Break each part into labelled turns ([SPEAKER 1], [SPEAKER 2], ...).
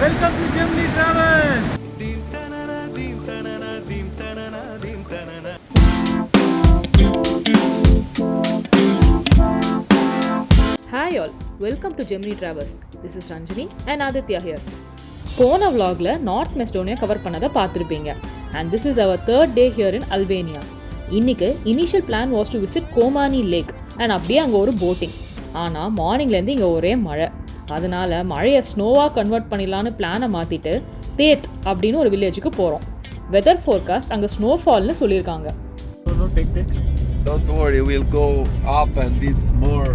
[SPEAKER 1] Welcome to Gemini Travels.
[SPEAKER 2] Hi all, welcome to Gemini Travels. This is Ranjini and Aditya here. போன vlogல North Macedonia cover பண்ணதை பார்த்துருப்பீங்க. And this is our third day here in Albania. இன்னைக்கு initial plan was to visit Komani Lake and அப்படியே அங்கே ஒரு boating. ஆனால் மார்னிங்லேருந்து இங்கே ஒரே மழை. அதனால் மழையை ஸ்னோவாக கன்வெர்ட் பண்ணிடலான்னு பிளானை மாற்றிட்டு தேத் அப்படின்னு ஒரு வில்லேஜுக்கு போகிறோம். வெதர் ஃபோர்காஸ்ட் அங்கே ஸ்னோஃபால்னு சொல்லியிருக்காங்க.
[SPEAKER 3] Don't worry, we'll go up and it's more.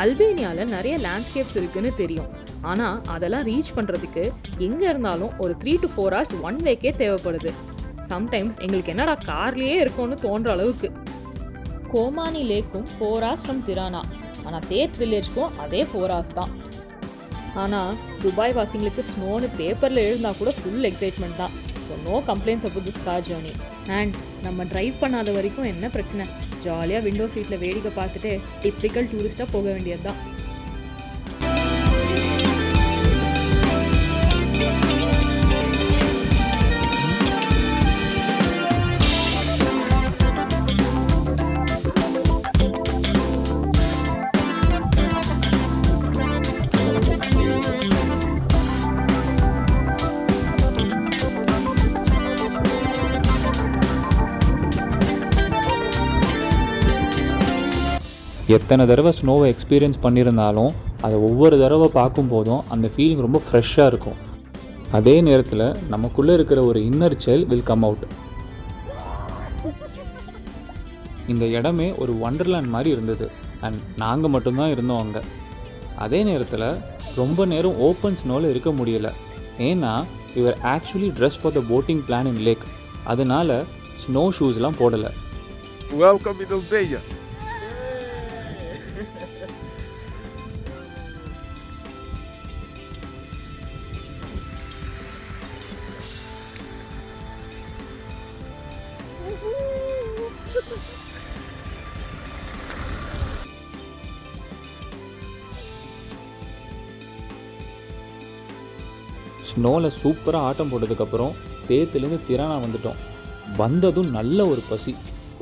[SPEAKER 2] அல்பேனியாவில் நிறைய லேண்ட்ஸ்கேப்ஸ் இருக்குன்னு தெரியும். ஆனால் அதெல்லாம் ரீச் பண்ணுறதுக்கு எங்கே இருந்தாலும் ஒரு 3 to 4 hours ஒன் வேக்கே தேவைப்படுது. சம்டைம்ஸ் எங்களுக்கு என்னடா கார்லேயே இருக்கும்னு தோன்ற அளவுக்கு. கோமானி லேக்கும் 4 hours ஃப்ரம் திரானா. ஆனால் தேத் வில்லேஜ்க்கும் அதே 4 hours தான். ஆனால் துபாய் வாசிங்களுக்கு ஸ்னோன்னு பேப்பரில் எழுந்தால் கூட ஃபுல் எக்ஸைட்மெண்ட் தான். So no complaints about this car journey. And நம்ம ட்ரைவ் பண்ணாத வரைக்கும் என்ன பிரச்சனை, ஜாலியாக விண்டோ சீட்டில் வேடிக்கை பார்த்துட்டு டிப்பிக்கல் டூரிஸ்ட்டாக போக வேண்டியது தான்.
[SPEAKER 1] எத்தனை தடவை ஸ்னோவை எக்ஸ்பீரியன்ஸ் பண்ணியிருந்தாலும் அதை ஒவ்வொரு தடவை பார்க்கும்போதும் அந்த ஃபீலிங் ரொம்ப ஃப்ரெஷ்ஷாக இருக்கும். அதே நேரத்தில் நமக்குள்ளே இருக்கிற ஒரு inner child will come out. இந்த இடமே ஒரு வண்டர்லேண்ட் மாதிரி இருந்தது. அண்ட் நாங்கள் மட்டும்தான் இருந்தோம் அங்கே. அதே நேரத்தில் ரொம்ப நேரம் ஓப்பன் ஸ்னோவில் இருக்க முடியலை. ஏன்னா we were actually dressed for the boating plan in lake. அதனால ஸ்னோ ஷூஸ்லாம் போடலை.
[SPEAKER 3] Welcome in Albania.
[SPEAKER 1] ஸ்னோவில் சூப்பராக ஆட்டம் போட்டதுக்கப்புறம் தேத்துலேருந்து திரானா வந்துட்டோம். வந்ததும் நல்ல ஒரு பசி.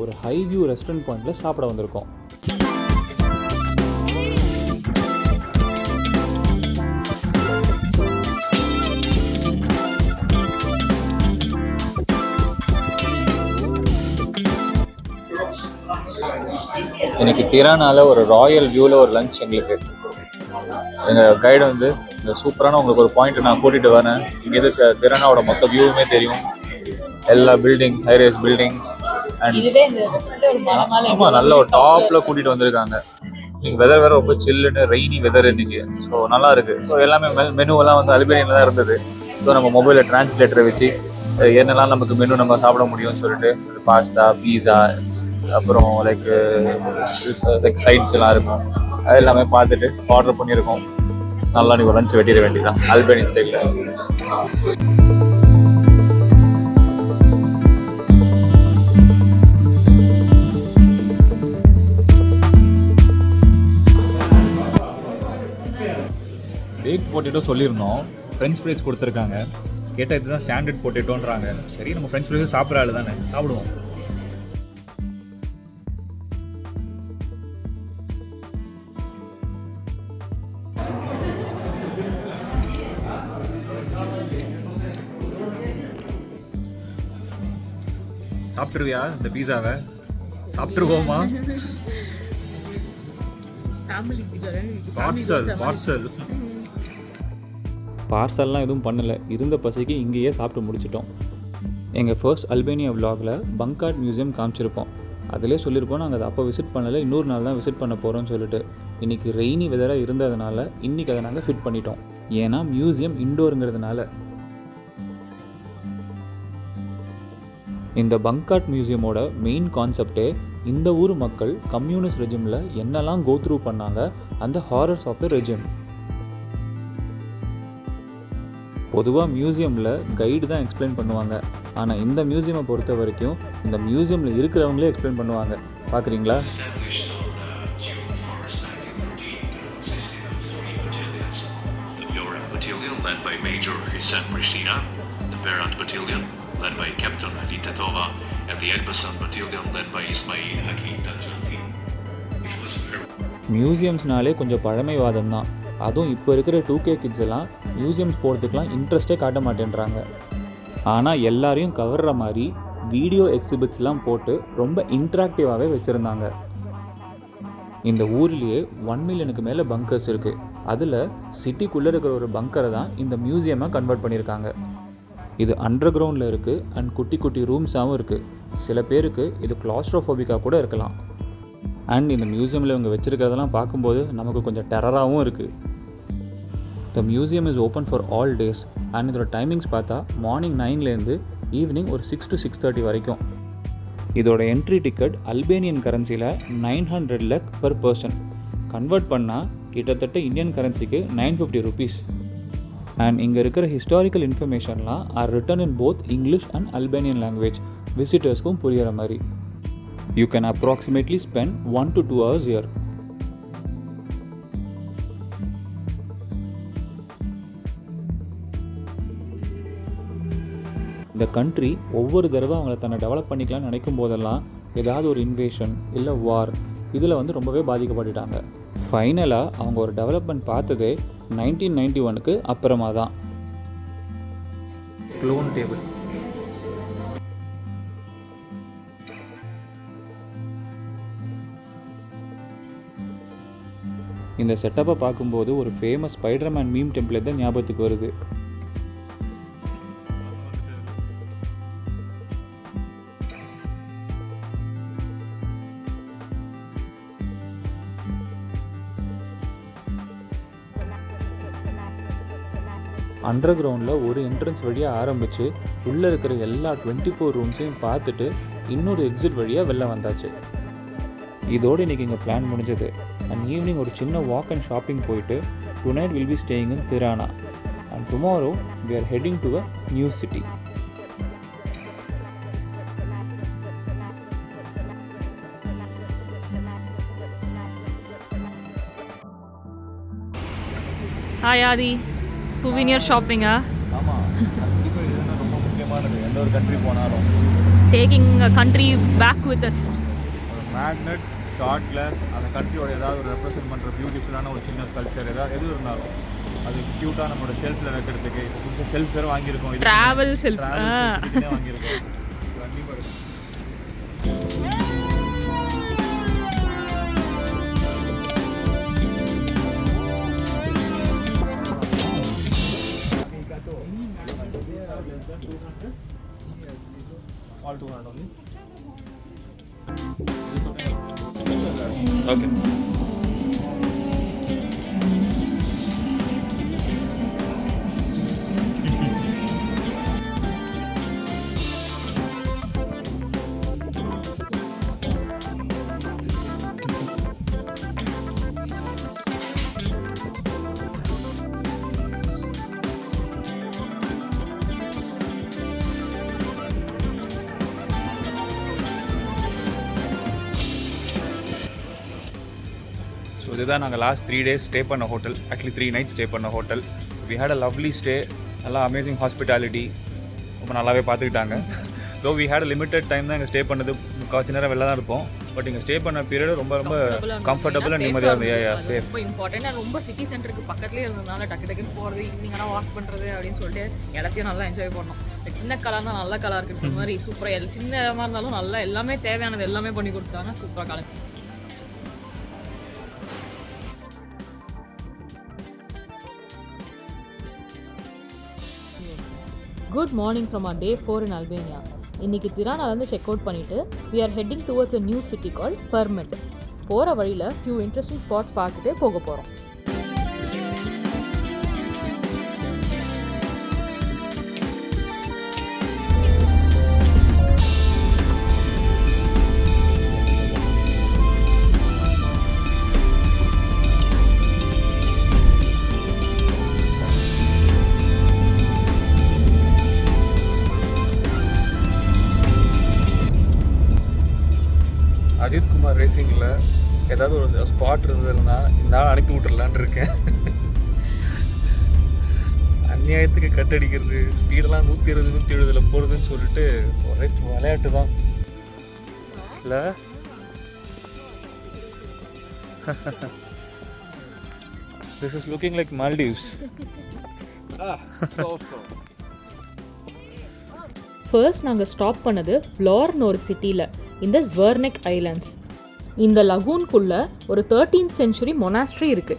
[SPEAKER 1] ஒரு ஹை வியூ ரெஸ்டாரண்ட் பாயிண்டில் சாப்பிட வந்திருக்கோம். இன்னைக்கு திரானாவில் ஒரு ராயல் வியூவில் ஒரு லஞ்ச் எங்களுக்கு. எங்கள் கைடு வந்து இந்த சூப்பரான உங்களுக்கு ஒரு பாயிண்ட் நான் கூட்டிகிட்டு வரேன். இங்கே இருக்க திரானாவோட மொத்த வியூவுமே தெரியும். எல்லா பில்டிங், ஹைரேஸ் பில்டிங்ஸ் அண்ட் ஆமாம் நல்ல ஒரு டாப்பில் கூட்டிகிட்டு வந்திருக்காங்க. இன்னைக்கு வெதர் வேறு ரொம்ப சில்லுன்னு ரெய்னி வெதர் இன்னைக்கு. ஸோ நல்லா இருக்குது. ஸோ எல்லாமே மெனுவெல்லாம் வந்து அல்பேனியில் தான் இருந்தது. ஸோ நம்ம மொபைலில் டிரான்ஸ்லேட்டரை வச்சு என்னெல்லாம் நமக்கு மெனு நம்ம சாப்பிட முடியும்னு சொல்லிட்டு பாஸ்தா, பீஸா, அப்புறம் லைக் சைட்ஸ் எல்லாம் இருக்கும். அது எல்லாமே பார்த்துட்டு ஆர்டர் பண்ணியிருக்கோம். நல்லா நீங்கள் லஞ்ச் வெட்டிட வேண்டியதான் அல்பேனியன் ஸ்டைலில். பேக்ட் பொட்டேட்டோ சொல்லியிருந்தோம். ஃப்ரெஞ்ச் ஃப்ரைஸ் கொடுத்துருக்காங்க. கேட்டால் இதுதான் ஸ்டாண்டர்ட் பொட்டேட்டோன்றாங்க. சரி, நம்ம ஃப்ரெஞ்ச் ஃப்ரைஸ் சாப்பிட்ற ஆள் தானே, சாப்பிடுவோம். சாப்பிட்டுருவியா இந்த பீஸாவை? சாப்பிட்டுருவோமா? பார்சல்லாம் எதுவும் பண்ணலை. இருந்த பசிக்கு இங்கேயே சாப்பிட்டு முடிச்சிட்டோம். எங்கள் ஃபர்ஸ்ட் அல்பேனியா விலாகில் பங்கார்ட் மியூசியம் காமிச்சிருப்போம். அதிலே சொல்லியிருப்போம் நாங்கள் அதை அப்போ விசிட் பண்ணலை, இன்னொரு நாள் தான் விசிட் பண்ண போகிறோம்னு சொல்லிட்டு. இன்றைக்கி ரெய்னி வெதராக இருந்ததுனால இன்றைக்கி அதை நாங்கள் ஃபிட் பண்ணிட்டோம். ஏன்னா மியூசியம் இன்டோருங்கிறதுனால. இந்த பங்கார்ட் மியூசியமோட மெயின் கான்செப்டே இந்த ஊர் மக்கள் கம்யூனிஸ்ட் ரெஜிமில் என்னெல்லாம் கோ த்ரூ பண்ணாங்க, அந்த ஹாரர்ஸ் ஆஃப் த ரெஜிம். பொதுவாக மியூசியமில் கைடு தான் எக்ஸ்பிளைன் பண்ணுவாங்க. ஆனால் இந்த மியூசியமை பொறுத்த வரைக்கும் இந்த மியூசியமில் இருக்கிறவங்களே எக்ஸ்பிளைன் பண்ணுவாங்க. பார்க்குறீங்களா?
[SPEAKER 4] led by Major Hussein Peshtura, the Berat Battalion led by Captain Ali Tetova, and the Elbasan Battalion led by Ismail Haki Tanzanti. It was very...
[SPEAKER 1] மியூசியம்ஸ்னாலே கொஞ்சம் பழமைவாதம் தான். அதுவும் இப்போ இருக்கிற 2K கிட்ஸ் எல்லாம் மியூசியம்ஸ் போகிறதுக்கெலாம் இன்ட்ரெஸ்டே காட்ட மாட்டேன்றாங்க. ஆனால் எல்லாரையும் கவர்ற மாதிரி வீடியோ எக்ஸிபிட்ஸ்லாம் போட்டு ரொம்ப இன்ட்ராக்டிவாகவே வச்சுருந்தாங்க. இந்த ஊர்லேயே 1 மில்லியனுக்கு மேலே பங்கர்ஸ் இருக்குது. அதில் சிட்டிக்குள்ளே இருக்கிற ஒரு பங்கரை தான் இந்த மியூசியமாக கன்வெர்ட் பண்ணியிருக்காங்க. இது அண்டர் கிரவுண்டில் இருக்குது அண்ட் குட்டி குட்டி ரூம்ஸாகவும் இருக்குது. சில பேருக்கு இது கிளாஸ்ட்ரோஃபோபிக்காக கூட இருக்கலாம். அண்ட் இந்த மியூசியமில் இவங்க வச்சுருக்கிறதெல்லாம் பார்க்கும்போது நமக்கு கொஞ்சம் டெரராகவும் இருக்குது. The museum is open for all days and இதோட டைமிங்ஸ் பார்த்தா மார்னிங் 9லேருந்து ஈவினிங் ஒரு 6 to 6:30 வரைக்கும். இதோட என்ட்ரி டிக்கெட் அல்பேனியன் கரன்சியில் 900 lakh per person. கன்வெர்ட் பண்ணால் கிட்டத்தட்ட இந்தியன் கரன்சிக்கு 950 rupees. அண்ட் இங்கே இருக்கிற ஹிஸ்டாரிக்கல் இன்ஃபர்மேஷன்லாம் are written in both English and Albanian language, விசிட்டர்ஸ்க்கும் புரிகிற மாதிரி. You can approximately spend 1 to 2 hours here. இந்த கண்ட்ரி ஒவ்வொரு தடவை அவங்கள தன்னை டெவலப் பண்ணிக்கலாம்னு நினைக்கும் போதெல்லாம் ஏதாவது ஒரு இன்வேஷன் இல்லை வார் இதில் வந்து ரொம்பவே பாதிக்கப்பட்டுட்டாங்க. ஃபைனலாக அவங்க ஒரு டெவலப்மெண்ட் பார்த்ததே 1991க்கு அப்புறமா தான். Clone table. இந்த செட்டப்பை பார்க்கும்போது ஒரு ஃபேமஸ் ஸ்பைடர்மேன் மீம் டெம்ப்ளேட் தான் ஞாபகத்துக்கு வருது. அண்டர் கிரவுண்டில் ஒரு என்ட்ரன்ஸ் வழியாக ஆரம்பித்து உள்ளே இருக்கிற எல்லா 24 ரூம்ஸையும் பார்த்துட்டு இன்னொரு எக்ஸிட் வழியாக வெளில வந்தாச்சு. இதோடு இன்றைக்கி இங்கே பிளான் முடிஞ்சது. அண்ட் ஈவினிங் ஒரு சின்ன வாக் அண்ட் ஷாப்பிங் போயிட்டு tonight will be staying in Tirana and tomorrow we are heading to a new city.
[SPEAKER 2] Hi Aadhi, souvenir ஷாப்பிங்கா?
[SPEAKER 1] ஆமாம், கண்டிப்பாக இதுதான் ரொம்ப முக்கியமானது. எந்த ஒரு கண்ட்ரி போனாலும்
[SPEAKER 2] taking a country back with us.
[SPEAKER 1] ஒரு மேக்னெட், ஷார்ட் கிளாஸ், அந்த கண்ட்ரியோட ஏதாவது ஒரு ரெப்ரசென்ட் பண்ணுற பியூட்டிஃபுல்லான ஒரு சின்ன ஸ்கல்ச்சர் எது இருந்தாலும் அது க்யூட்டாக நம்மளோட ஷெல்ஃபில் வைக்கிறதுக்கு. ஷெல்ஃப் வேறு வாங்கியிருக்கோம்,
[SPEAKER 2] ட்ராவல் ஷெல்ஃப்
[SPEAKER 1] வாங்கியிருக்கோம். கண்டிப்பாக இருக்கும். All 200 only. Okay. ஸோ இதுதான் நாங்கள் லாஸ்ட் 3 days ஸ்டே பண்ண ஹோட்டல். ஆக்சுவலி 3 nights ஸ்டே பண்ண hotel. We had a lovely stay. நல்லா அமேசிங் ஹாஸ்பிட்டாலிட்டி, ரொம்ப நல்லாவே பார்த்துக்கிட்டாங்க. So we had limited time தான் இங்கே ஸ்டே பண்ணது. முக்கால்வாசி நேரம் வெளில தான் இருப்போம். பட் இங்கே ஸ்டே பண்ண பீரியட் ரொம்ப ரொம்ப கம்ஃபர்டபுள் அண்ட் நிம்மதியாக இருந்தது. சேஃப்.
[SPEAKER 2] ரொம்ப இம்பார்ட்டன்ட். ரொம்ப சிட்டி சென்டருக்கு பக்கத்துலேயே இருந்ததுனால டக்கு டக்குன்னு போகிறது, ஈவினிங் ஆனால் வாக் பண்ணுறது அப்படின்னு சொல்லிட்டு இடத்தையும் நல்லா என்ஜாய் பண்ணோம். சின்ன கலர் தான் நல்ல கலர் இருக்குன்ற மாதிரி சூப்பராக சின்ன இடமா இருந்தாலும் நல்லா எல்லாமே தேவையானது எல்லாமே பண்ணி கொடுத்தாங்க. சூப்பராக colour. Good morning from our day 4 in Albania. இன்னைக்கு திரானாலேருந்து செக் அவுட் பண்ணிவிட்டு we are heading towards a new city called Permit. போகிற வழியில் few interesting spots பார்த்துட்டு போக போகிறோம்.
[SPEAKER 1] அஜித் குமார் ரேசிங்கில் ஏதாவது ஒரு ஸ்பாட் இருந்ததுன்னா இந்த நாள் அனுப்பி விட்டுறலான் இருக்கேன். அநியாயத்துக்கு கட்டடிக்கிறது, ஸ்பீடெல்லாம் 120 170 போகிறதுன்னு சொல்லிட்டு ஒரே விளையாட்டு தான் இல்லை. This is looking like Maldives.
[SPEAKER 3] So.
[SPEAKER 2] First நாங்கள் ஸ்டாப் பண்ணது Vlorëன்னு ஒரு சிட்டியில், இந்த ஸ்வர்னெக் ஐலண்ட்ஸ். இந்த லகூன்குள்ள ஒரு 13th century மொனாஸ்ட்ரி இருக்கு.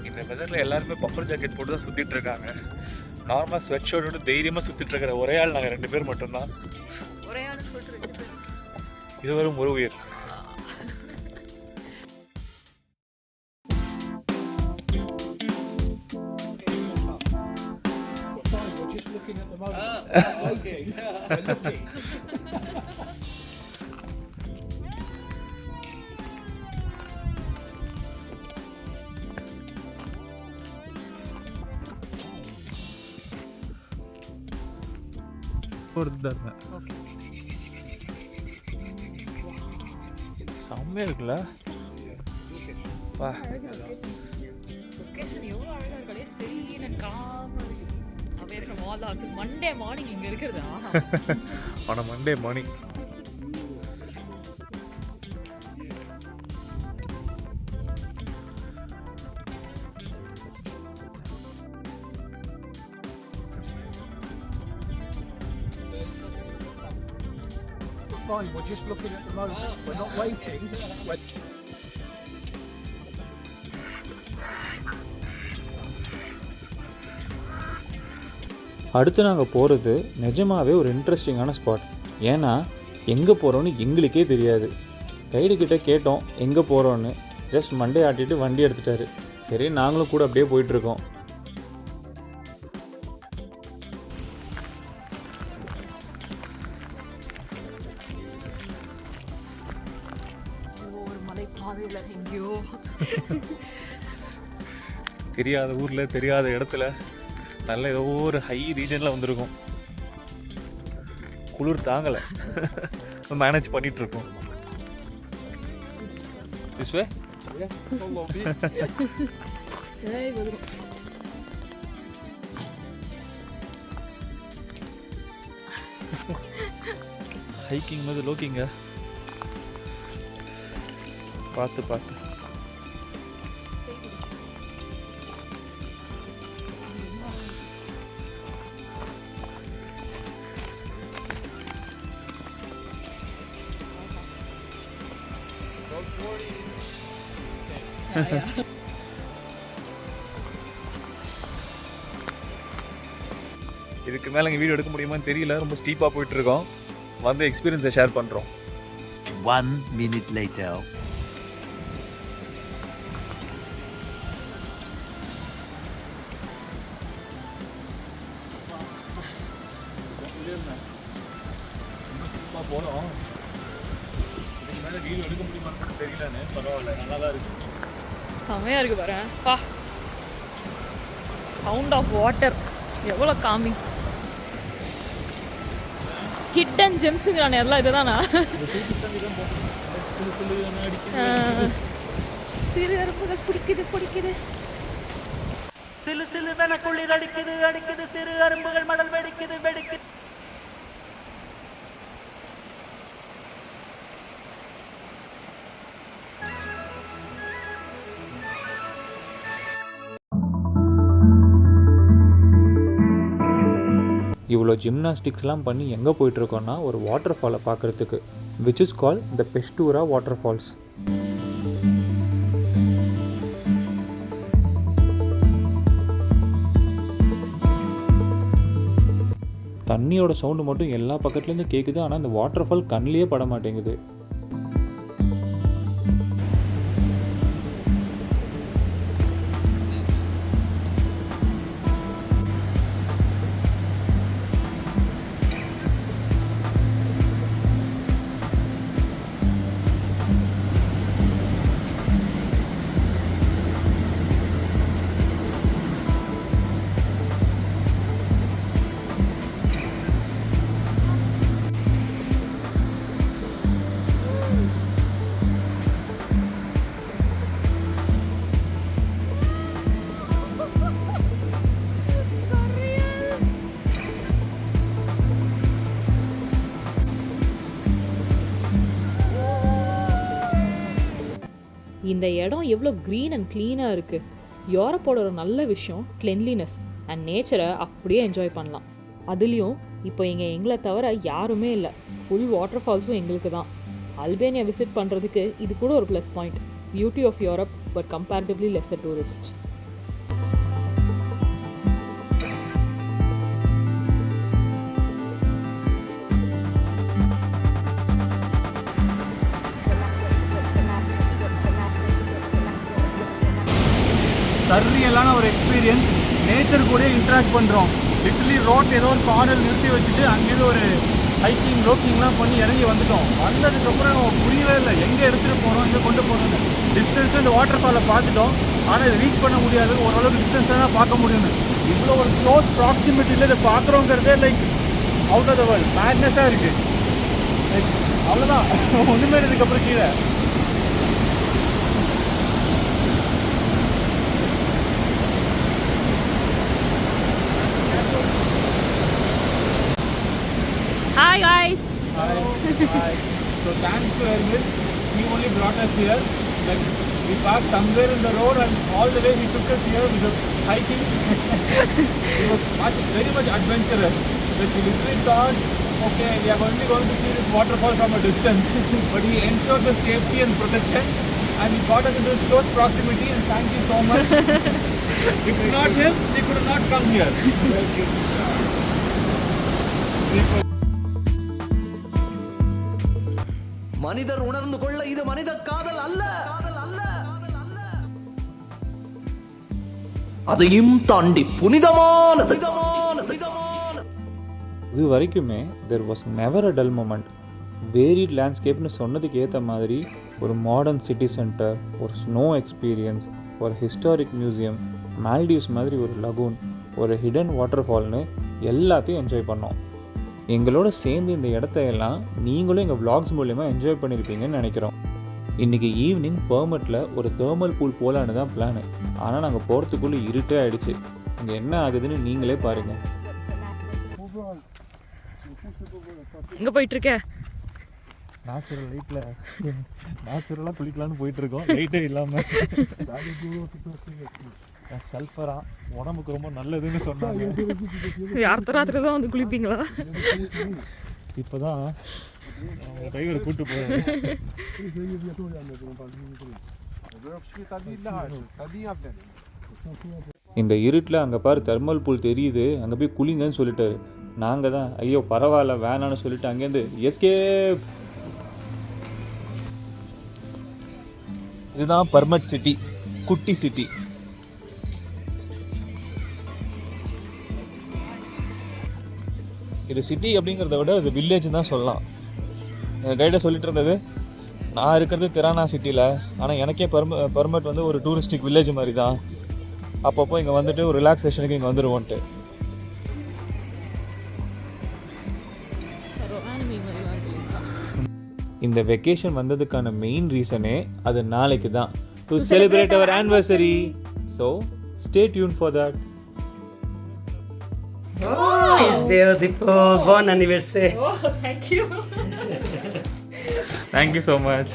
[SPEAKER 1] இந்த வெதரில் எல்லாருமே பஃபர் ஜாக்கெட் போட்டு தான் சுற்றிட்டு இருக்காங்க. நார்மலாக ஸ்வெட் ஷர்ட்டோட தைரியமாக சுற்றிட்டு இருக்கிற ஒரே ஆள் நாங்கள் 2 பேர் மட்டும்தான்.
[SPEAKER 2] ஒரே ஆள் சொல்லிட்டு
[SPEAKER 1] இதுவரும் ஒரு உயிர். செம்மையா இருக்குல்ல? வா,
[SPEAKER 2] லொகேஷன் எவ்வளோ அழகாக இருக்கே. சரின்னு காமாக இருக்கு. அப்படியே from all house Monday morning இங்கே இருக்கிறதா?
[SPEAKER 1] ஆன Monday morning.
[SPEAKER 5] Fine, we're just looking at the moment. We're not waiting.
[SPEAKER 1] அடுத்து நாங்கள் போகிறது நிஜமாகவே ஒரு இன்ட்ரெஸ்டிங்கான ஸ்பாட். ஏன்னா எங்கே போகிறோன்னு எங்களுக்கே தெரியாது. கைடுக்கிட்ட கேட்டோம் எங்கே போகிறோன்னு. ஜஸ்ட் மண்டே ஆட்டிட்டு வண்டி எடுத்துட்டாரு. சரி நாங்களும் கூட அப்படியே போயிட்டுருக்கோம். தெரியாத ஊரில் தெரியாத இடத்துல நல்ல ஏதோ ஒரு ஹை ரீஜனில் வந்திருக்கும். குளிர் தாங்கலை, மேனேஜ் பண்ணிகிட்ருக்கோம். This way?
[SPEAKER 3] Yeah, follow me.
[SPEAKER 1] Hiking வந்து லோக்கிங்க. பார்த்து பார்த்து. இதுக்கு மேலே இங்கே வீடியோ எடுக்க முடியுமான்னு தெரியல. ரொம்ப ஸ்டீப்பாக போயிட்டுருக்கோம். வந்து எக்ஸ்பீரியன்ஸை ஷேர் பண்ணுறோம்.
[SPEAKER 6] 1 minute later.
[SPEAKER 1] போனோம். இதுக்கு மேலே வீடியோ எடுக்க முடியுமான்னு தெரியலன்னு. பரவாயில்ல, நல்லா தான் இருக்குது.
[SPEAKER 2] செமையாக இருக்குது பாரு. பா, சவுண்ட் ஆஃப் வாட்டர் எவ்வளோ காமி. ஹிட்டன் ஜெம்ஸுங்கிறானே எல்லாம் இதுதானா? சிறு அரும்புகள் பிடிக்குது பிடிக்குது.
[SPEAKER 7] சிலு சிலு வெனக்குள்ளிர் அடிக்குது அடிக்குது. சிறு அரும்புகள் மடல் வெடிக்குது வெடிக்குது.
[SPEAKER 1] இவ்வளோ ஜிம்னாஸ்டிக்ஸ்லாம் பண்ணி எங்கே போயிட்டுருக்கோன்னா ஒரு வாட்டர் ஃபாலை பார்க்குறதுக்கு, which is call the Peshtura waterfalls. தண்ணியோட சவுண்டு மட்டும் எல்லா பக்கத்துலேருந்து கேட்குது. ஆனால் அந்த வாட்டர் ஃபால் கண்ணிலேயே பட மாட்டேங்குது.
[SPEAKER 2] இந்த இடம் எவ்வளோ க்ரீன் அண்ட் க்ளீனாக இருக்குது. யூரோப்போட ஒரு நல்ல விஷயம் கிளென்லினஸ் அண்ட் நேச்சரை அப்படியே என்ஜாய் பண்ணலாம். அதுலேயும் இப்போ இங்கே எங்களை தவிர யாருமே இல்லை. ஃபுல் வாட்டர் ஃபால்ஸும் எங்களுக்கு தான். அல்பேனியா விசிட் பண்ணுறதுக்கு இது கூட ஒரு plus point. Beauty of Europe but comparatively lesser tourist.
[SPEAKER 5] சர்ரியலான ஒரு எக்ஸ்பீரியன்ஸ். நேச்சர் கூட இன்ட்ராக்ட் பண்ணுறோம். லிட்டரலி ரோட் ஏதோ ஒரு கார்னர் நிறுத்தி வச்சுட்டு அங்கேருந்து ஒரு ஹைக்கிங் ரோக்கிங்லாம் பண்ணி இறங்கி வந்துட்டோம். வந்ததுக்கப்புறம் புரியவே இல்லை எங்கே எடுத்துகிட்டு போகிறோம், எங்கே கொண்டு போகிறோம். டிஸ்டன்ஸில் இந்த வாட்டர் ஃபாலை பார்த்துட்டோம், ஆனால் இதை ரீச் பண்ண முடியாது. ஓரளவுக்கு டிஸ்டன்ஸாக தான் பார்க்க முடியும்னு. இவ்வளோ ஒரு க்ளோஸ் ப்ராக்சிமிட்டியில் இதை பார்க்குறோங்கிறதே like out of the world மேட்னஸாக இருக்குது. லைக் அவ்வளோதான், ஒன்றுமே இதுக்கப்புறம் கீழே.
[SPEAKER 2] Hi guys.
[SPEAKER 5] Hi. So thanks to Hermes, he only brought us here. Like we parked somewhere in the road and all the way he took us here with the hiking. It was very much adventurous. Like we literally thought, okay, we are only going to see this waterfall from a distance, but he ensured the safety and protection, and he got us into his close proximity. And thank you so much. If not him, we could not come here. Super.
[SPEAKER 7] மனிதர் உணர்ந்து கொள்ள இது மனித காதல் அல்ல, அதையும் தாண்டி புனிதமானது.
[SPEAKER 1] இது வரைக்குமே there was never a dull moment. Varied லேண்ட்ஸ்கேப்னு சொன்னதுக்கு ஏற்ற மாதிரி ஒரு மாடர்ன் சிட்டி சென்டர், ஒரு ஸ்னோ எக்ஸ்பீரியன்ஸ், ஒரு ஹிஸ்டாரிக் மியூசியம், மால்டீவ்ஸ் மாதிரி ஒரு லகூன், ஒரு ஹிடன் வாட்டர் ஃபால்னு எல்லாத்தையும் என்ஜாய் பண்ணோம். எங்களோட சேர்ந்து இந்த இடத்தையெல்லாம் நீங்களும் எங்கள் vlogs மூலமா என்ஜாய் பண்ணியிருப்பீங்கன்னு நினைக்கிறோம். இன்றைக்கி ஈவினிங் பெர்மட்டில் ஒரு தேர்மல் பூல் போகலான்னு தான் பிளானு. ஆனால் நாங்கள் போகிறதுக்குள்ளே இருட்டே ஆகிடுச்சு. இங்கே என்ன ஆகுதுன்னு நீங்களே பாருங்கள்.
[SPEAKER 2] எங்கே போயிட்டுருக்க?
[SPEAKER 1] நேச்சுரல் லைட்டில் நேச்சுரலாக குளிக்கலான்னு போயிட்டுருக்கோம். லைட்டே இல்லாமல். சல்ஃபரா உடம்புக்கு ரொம்ப நல்லதுன்னு சொன்னாங்க.
[SPEAKER 2] அடுத்த ராத்திரி தான் வந்து குளிப்பீங்களா?
[SPEAKER 1] இப்போ தான் டிரைவர் கூப்பிட்டு போகிறேன். இந்த இருட்டில் அங்கே பாரு தெர்மல் பூல் தெரியுது, அங்கே போய் குளிங்கன்னு சொல்லிட்டாரு. நாங்கள் தான் ஐயோ பரவாயில்ல வேணான்னு சொல்லிட்டு அங்கேருந்து எஸ்கேப். இதுதான் பர்மட் சிட்டி, குட்டி சிட்டி. இது சிட்டி அப்படிங்கிறத விட இது வில்லேஜ் தான் சொல்லலாம். எங்கள் கைடை சொல்லிட்டு இருந்தது, நான் இருக்கிறது திரானா சிட்டியில், ஆனால் எனக்கே பர்மட் வந்து ஒரு டூரிஸ்டிக் வில்லேஜ் மாதிரி தான். அப்பப்போ இங்கே வந்துட்டு ஒரு ரிலாக்ஸேஷனுக்கு இங்கே வந்துடுவோன்ட்டு. இந்த வெக்கேஷன் வந்ததுக்கான மெயின் ரீசனே அது நாளைக்கு தான், to celebrate our anniversary. So stay tuned for that.
[SPEAKER 8] Oh, it's beautiful. Bon anniversaire.
[SPEAKER 2] Oh, thank you.
[SPEAKER 1] Thank you so much.